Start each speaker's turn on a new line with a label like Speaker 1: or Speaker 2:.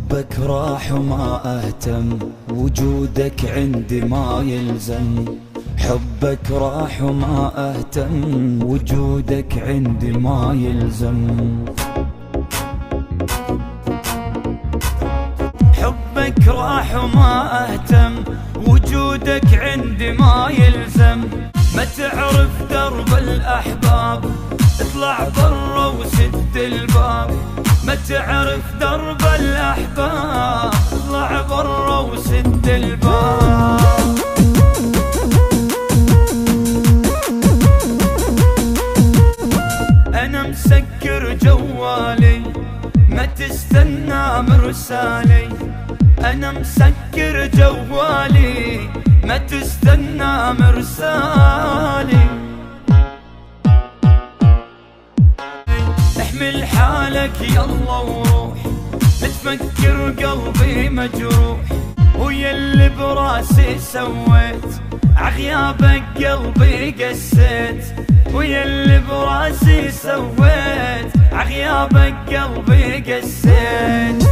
Speaker 1: حبك راح وما اهتم، وجودك عندي ما يلزم. حبك راح وما اهتم، وجودك عندي ما يلزم. حبك راح وما اهتم، وجودك عندي ما يلزم. ما تعرف درب الاحباب، اطلع برا وسد الباب. ما تعرف درب الاحباب، اطلع برا وسد الباب. انا مسكر جوالي، ما تستنى مرسالي. انا مسكر جوالي، ما تستنى مرسالي. احمل حالك يلا وروح، لا تفكر قلبي مجروح. ويا اللي براسي سويت، عغيابك قلبي قسيت. ويا اللي براسي سويت، عغيابك قلبي قسيت.